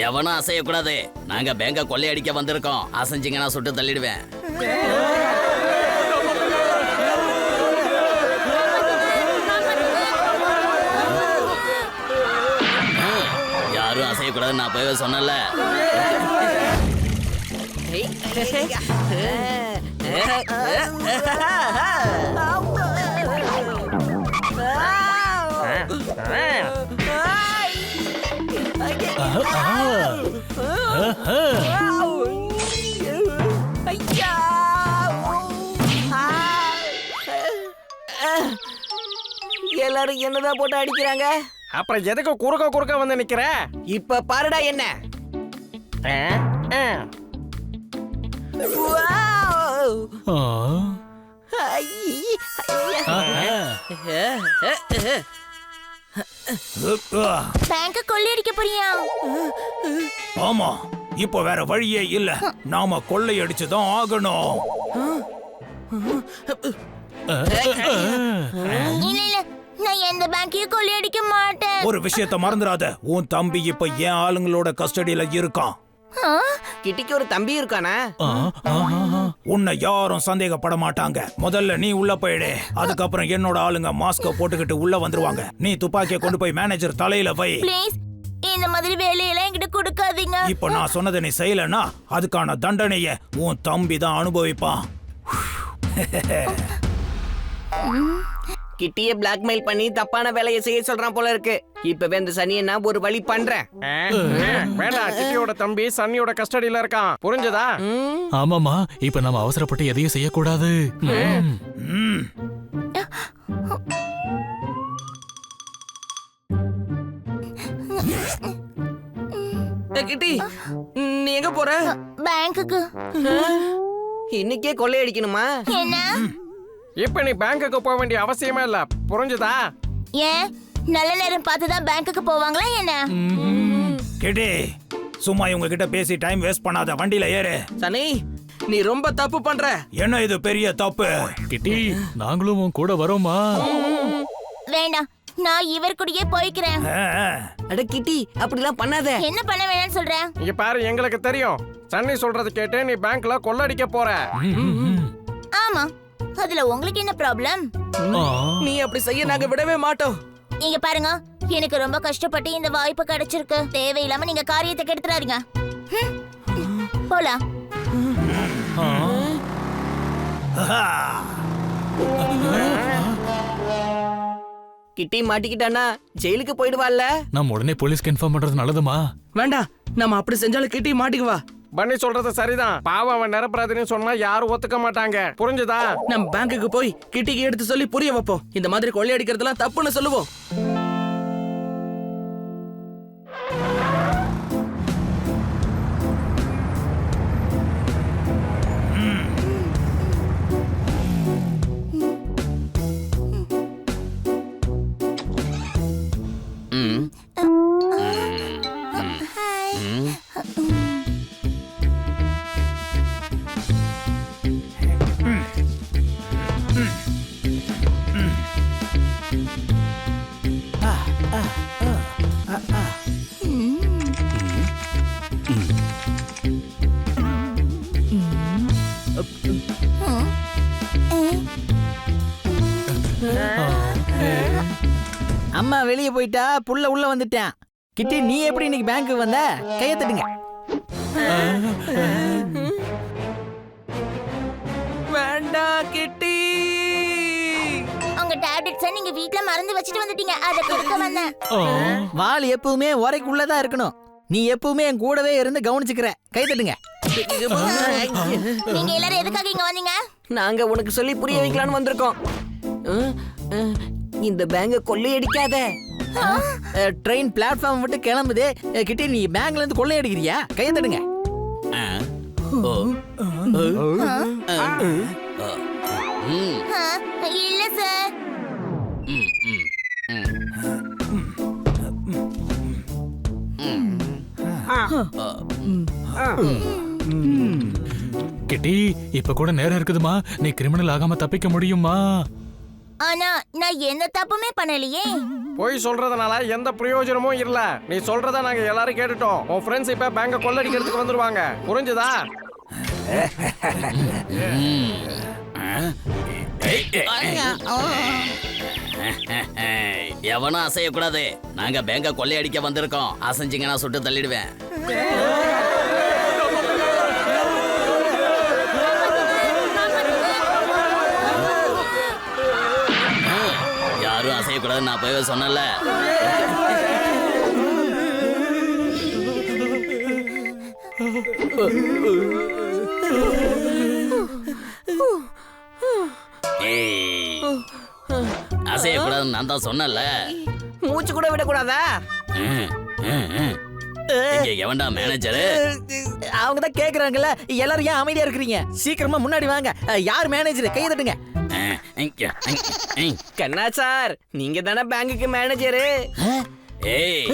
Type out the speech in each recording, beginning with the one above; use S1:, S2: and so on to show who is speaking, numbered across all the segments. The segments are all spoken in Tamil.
S1: எவனும் அசையக்கூடாது. நாங்க பேங்க கொள்ளையடிக்க வந்திருக்கோம். அசைஞ்சிங்கன்னா சுட்டு தள்ளிடுவேன். யாரும் அசையக்கூடாதுன்னு நான் போய் சொன்னல.
S2: எல்லாரும் என்னதான் போட்டு அடிக்கிறாங்க.
S3: அப்புறம் எதுக்கு குறுக்க வந்து நிக்கிற?
S2: இப்ப பாருடா என்ன.
S4: பேங்க கொள்ளையடிக்க போறியா?
S5: ஆமா, இப்போ வேற வழியே இல்ல. நாம கொள்ளையடிச்சுதான் ஆகணும்.
S4: இல்ல இல்ல, நான் எந்த பேங்கையும் கொள்ளையடிக்க மாட்டேன்.
S5: ஒரு விஷயத்த மறந்துடாத, உன் தம்பி இப்ப என் ஆளுங்களோட கஸ்டடியில இருக்கான்.
S2: கிட்டிக்கு ஒரு தம்பி இருக்கானா?
S5: உன்னை யாரும் சந்தேகப்பட மாட்டாங்க. முதல்ல நீ உள்ள போயிடு. அதுக்கப்புறம் என்னோட ஆளுங்க மாஸ்க போட்டுக்கிட்டு உள்ள வந்துருவாங்க. நீ துப்பாக்கியை கொண்டு போய் மேனேஜர் தலையில வை.
S4: ப்ளீஸ், இந்த மாதிரி வேலையெல்லாம் என்கிட்ட கொடுக்காதீங்க.
S5: இப்ப நான் சொன்னதை நீ செய்யலன்னா அதுக்கான தண்டனைய உன் தம்பி தான் அனுபவிப்பான்.
S2: கிட்டிய பிளாக்மெயில் பண்ணி தப்பான வேலையை செய்ய சொல்றான் போல இருக்கு. இப்பவே இந்த சனியை நான் ஒரு வழி பண்றேன்.
S3: வேண்டாம், கிட்டியோட தம்பி சன்னியோட கஸ்டடியில இருக்கான். புரிஞ்சதா?
S6: ஆமாமா, இப்ப நம்ம அவசரப்பட்டு எதையும் செய்யக்கூடாது.
S2: கிட்டி, நீ எங்க போற?
S4: பேங்க்குக்கு.
S2: இன்னைக்கே கொள்ளையடிக்கணுமா?
S4: என்ன?
S3: இப்ப நீ பேங்குக்கு போக வேண்டிய அவசியமே இல்ல. புரிஞ்சுதா?
S4: ஏன் நல்ல நேரம் பார்த்துதான் பேங்க்குக்கு போவாங்களா என்ன?
S5: கேட்டே, சும்மா இவங்க கிட்ட பேசி டைம் வேஸ்ட் பண்ணாத. வண்டியில ஏறு.
S2: சனி, நீ ரொம்ப தப்பு பண்ற.
S5: என்ன இது பெரிய தப்பு?
S6: கிட்டி, நாங்களும் உன் கூட வரோமா?
S4: வேண்டாம், நான் இவர் கூடயே போய்க்கிறேன்.
S2: அட கிட்டி, அப்படிலாம் பண்ணாத.
S4: என்ன பண்ண வேணாம்னு சொல்றேன்?
S3: இங்க பாரு, எங்களுக்கு தெரியும். சன்னி சொல்றது கேட்டு நீ பேங்க்ல கொள்ளடிக்க போற.
S4: ஆமா, அதுல உங்களுக்கு என்ன ப்ராப்ளம்?
S2: நீ அப்படி செய்ய நாங்க விடவே மாட்டோம்.
S4: இங்க பாருங்க, எனக்கு ரொம்ப கஷ்டப்பட்டு இந்த வாய்ப்பு கிடைச்சிருக்கு. தேவையில்லாம நீங்க காரியத்தை கெடுத்துறாதீங்க. போலாம்.
S2: கிட்டி மாட்டிக்கிட்டானா ஜெயிலுக்கு போயிடுவாள்ல.
S6: நம்ம உடனே போலீஸ்க்கு இன்ஃபார்ம் பண்றது நல்லதுமா?
S2: வேண்டாம், நம்ம அப்படி செஞ்சாலும் கிட்டி மாட்டிக்குவா.
S3: பண்ணி சொல்றது சரிதான். பாவம், அவன் நிரப்பராதின்னு சொன்னா யாரும் ஒத்துக்க மாட்டாங்க. புரிஞ்சுதா?
S2: நம்ம பேங்குக்கு போய் கிட்டிக்கு எடுத்து சொல்லி புரிய வைப்போம். இந்த மாதிரி கொள்ளையடிக்கிறதுலாம் தப்புன்னு சொல்லுவோம்.
S7: அம்மா வெளியே போயிட்டா, புள்ள உள்ள வந்துட்டேன். கிட்டி, நீ எப்படி இன்னைக்கு பேங்க்கு வந்த? கையை தட்டுங்க.
S2: வேண்டாம் கிட்டி.
S4: உங்க டேப்லெட்ஸை நீங்க வீட்ல மறந்து வச்சிட்டு வந்துட்டீங்க. அதை கொடுக்க வந்தேன்.
S7: வால் எப்பவுமே உரைக்குள்ளதான் இருக்கணும். நீ எப்பவுமே என் கூடவே இருந்து கவனிச்சுக்கிற. கை தட்டுங்க.
S4: நீங்க எல்லாரும் எதுக்காக இங்க வந்தீங்க?
S2: நாங்க உனக்கு சொல்லி புரிய வைக்கலாம்னு வந்திருக்கோம். இந்த பேங்க கொள்ளையடிக்காத.
S7: ட்ரெயின் பிளாட்ஃபார்ம் விட்டு கிளம்புது. கிட்டி, நீ பேங்க்ல இருந்து கொள்ளையடிக்கிறியா? கையை தட்டுங்க.
S4: இல்ல சார்.
S6: கிட்டி, இப்ப கூட நேரம் இருக்குதுமா. நீ கிரிமினல் ஆகாம தப்பிக்க முடியுமா?
S4: ஆனா நான் எந்த தப்புமே பண்ணலையே.
S3: போய் சொல்றதுனால எந்த பிரயோஜனமும் இல்ல. நீ சொல்றத நாங்க எல்லாரும் கேட்டுட்டோம். உன் ஃப்ரெண்ட்ஸ் இப்ப பேங்க கொள்ளடிக்கிறதுக்கு வந்துருவாங்க. புரிஞ்சுதா?
S1: எவனும் அசையக்கூடாது. நாங்க பேங்க கொள்ளையடிக்க வந்திருக்கோம். அசைஞ்சிங்கன்னா சுட்டு தள்ளிடுவேன். யாரும் அசையக்கூடாது நான் போய் சொன்னல. அசையக்கூடாதுன்னு நான் தான் சொன்னல.
S2: மூச்சு கூட விடக்கூடாதா?
S1: இங்க எவன்டா மேனேஜரு?
S7: அவங்க தான் கேக்குறாங்கல்ல, எல்லாரும் ஏன் அமைதியா இருக்கிறீங்க? சீக்கிரமா முன்னாடி வாங்க. யார் மேனேஜர்? கையை தட்டுங்க.
S2: கண்ணா சார், நீங்க தானே பேங்குக்கு மேனேஜரு?
S1: ஏய்,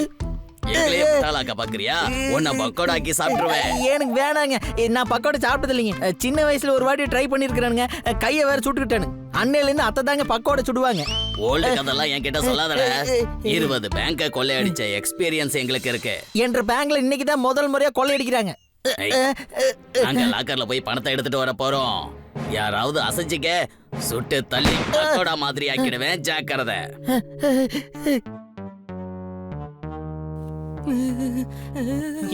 S1: எங்களையே முட்டாளாக்க பாக்குறியா? உன்னை பக்கோடாக்கி சாப்பிட்டுருவேன்.
S7: எனக்கு வேணாங்க. நான் பக்கோட சாப்பிட்டது இல்லைங்க. சின்ன வயசுல ஒரு வாட்டி ட்ரை பண்ணிருக்கானுங்க. கையை வேற சுட்டுக்கிட்டானு. அன்னையில இருந்து அத்தை தாங்க பக்கோட சுடுவாங்க.
S1: ஓல்டு கதெல்லாம் என்கிட்ட சொல்லாதடா. 20 பேங்க கொள்ளையடிச்ச எக்ஸ்பீரியன்ஸ் எங்களுக்கு இருக்கு.
S7: என்ற பேங்க்ல இன்னைக்கு தான் முதல் முறையா கொள்ளையடிக்கிறாங்க.
S1: நாங்க லாக்கர்ல போய் பணத்தை எடுத்துட்டு வர போறோம். யாராவது அசைச்சிக்க சுட்டு தள்ளி பக்கோடா மாதிரி ஆக்கிடுவேன். ஜாக்கிரதை.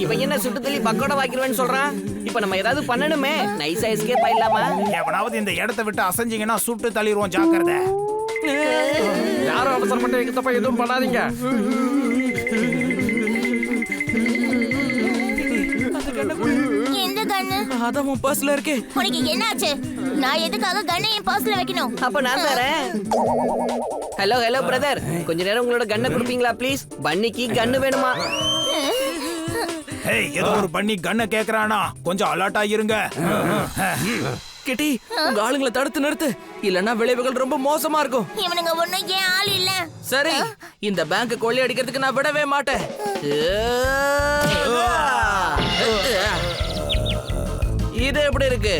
S2: இவன் என்ன சுட்டு தள்ளி பக்கோட வாக்கிடுவேன்னு சொல்றான்? இப்ப நம்ம ஏதாவது பண்ணணுமே. நைஸா எஸ்கேப் ஆயிடலாமா?
S5: எவனாவது இந்த இடத்தை விட்டு அசைஞ்சிங்கன்னா சுட்டு தள்ளிடுவோம். ஜாக்கிரதை.
S3: யாரும் அவசரப்பட்டு எங்க தப்பா எதுவும் பண்ணாதீங்க.
S4: எந்த கண்ணு?
S7: அதான் உன் பர்ஸ்ல இருக்கு.
S4: உனக்கு என்னாச்சு? நான் எதுக்காக கண்ணை என் பர்ஸ்ல வைக்கணும்?
S2: அப்ப நான் தரேன். ஹலோ ஹலோ பிரதர், கொஞ்ச நேரம் உங்களோட கண்ணை கொடுப்பீங்களா ப்ளீஸ்? பன்னிக்கு கண்ணு வேணுமா?
S5: ஏய், ஏதோ ஒரு பண்ணி கண்ணை கேக்குறானா? கொஞ்சம் அலர்ட்டா இருங்க.
S8: கிட்டி, உங்க ஆளுங்களை தடுத்து நிறுத்து, இல்லன்னா விளைவுகள் ரொம்ப மோசமா இருக்கும்.
S4: இவனுங்க ஒண்ணும் ஏன் ஆள் இல்ல.
S8: சரி, இந்த பேங்க் கொள்ளையடிக்கிறதுக்கு நான் விடவே மாட்டேன். இது எப்படி இருக்கு?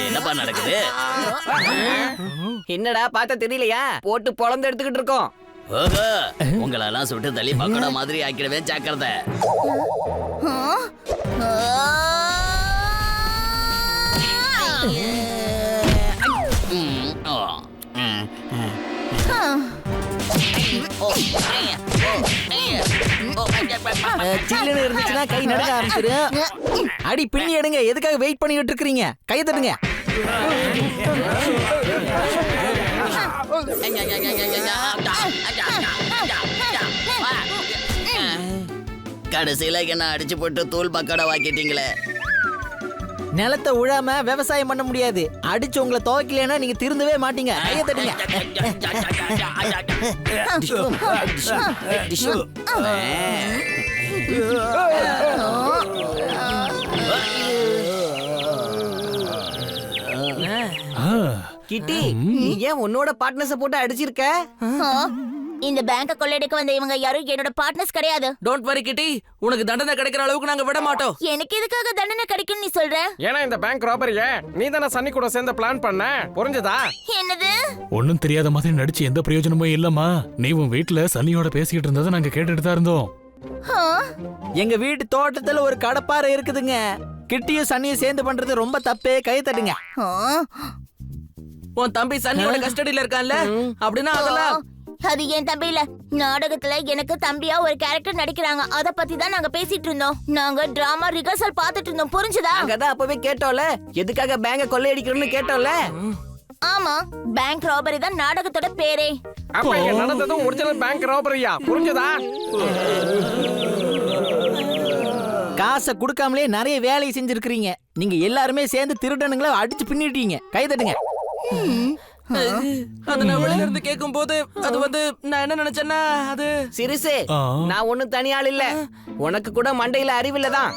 S1: என்னப்பா நடக்குது?
S2: என்னடா பார்த்தா தெரியலையா? போட்டு பொளந்து எடுத்துக்கிட்டு இருக்கோம்.
S1: ஓஹோ, உங்களெல்லாம் சுட்டு தள்ளி பக்கோடா மாதிரி ஆக்கிடுவேன். ஜாக்கிரதை.
S7: சில்லுன்னு இருந்துச்சுன்னா கை நடக்க ஆரம்பிச்சிடும். அடி பின்னி எடுங்க. எதுக்காக வெயிட் பண்ணிட்டு இருக்கீங்க? கையை தட்டுங்க.
S1: கடைசியில என்ன அடிச்சு போட்டு தூள் பக்கோடா வாக்கிட்டீங்களே.
S7: நிலத்தை உழாம விவசாயம் பண்ண முடியாது. அடிச்சு உங்களை துவைக்கலன்னா நீங்க திருந்தவே மாட்டீங்க. கையை தட்டுங்க.
S2: கிட்டி, நீ ஏன் உன்னோட பார்ட்னர்ஸ போட்டு அடிச்சிருக்க?
S4: இந்த பேங்க கொள்ளையடிக்க வந்த இவங்க யாரும் என்னோட பார்ட்னர்ஸ் கிடையாது.
S8: டோன்ட் வரி கிட்டி, உனக்கு தண்டனை கிடைக்கிற அளவுக்கு நாங்க விட மாட்டோம்.
S4: எனக்கு எதுக்காக தண்டனை கிடைக்கும் நீ சொல்ற?
S3: ஏன்னா இந்த பேங்க் ராபரிய நீ தானே சன்னி கூட சேர்ந்து பிளான் பண்ண. புரிஞ்சுதா?
S4: என்னது?
S6: ஒண்ணும் தெரியாத மாதிரி நடிச்சு எந்த பிரயோஜனமும் இல்லம்மா. நீ உன் வீட்டுல சன்னியோட பேசிக்கிட்டு இருந்ததை நாங்க கேட்டுட்டு தான் இருந்தோம்.
S7: எங்க வீட்டு தோட்டத்துல ஒரு கடப்பாறை இருக்குதுங்க. கிட்டியும் சன்னியும் சேர்ந்து பண்றது ரொம்ப தப்பே. கையை தட்டுங்க.
S8: உன் தம்பி சன்னியோட கஸ்டடியில இருக்கான்ல, அப்படின்னா அதெல்லாம்
S4: அது என் தம்பி இல்ல. நாடகத்துல எனக்கு தம்பியா ஒரு கேரக்டர் நடிக்கிறாங்க. அத பத்தி தான் நாங்க பேசிட்டு இருந்தோம். நாங்க டிராமா ரிஹர்சல் பாத்துட்டு இருந்தோம். புரிஞ்சுதா?
S2: அங்கதான் அப்பவே கேட்டோம்ல, எதுக்காக பேங்க கொள்ளையடிக்கணும்னு கேட்டோம்ல.
S4: ஆமா, பேங்க் ராபரி தான் நாடகத்தோட பேரே.
S3: அப்ப இங்க நடந்ததும் ஒரிஜினல் பேங்க் ராபரியா? புரிஞ்சதா?
S7: காசை கொடுக்காமலே நிறைய வேலையை செஞ்சிருக்கிறீங்க. நீங்க எல்லாருமே சேர்ந்து திருடனுங்களை அடிச்சு பின்னிட்டீங்க. கை தட்டுங்க.
S8: அது நான் வெளியில இருந்து கேட்கும் போது அது வந்து நான் என்ன நினைச்சேன்னா அது
S2: சிறுசு, நான் ஒண்ணும் தனியாள் இல்ல. உனக்கு கூட மண்டையில அறிவில்லதான்.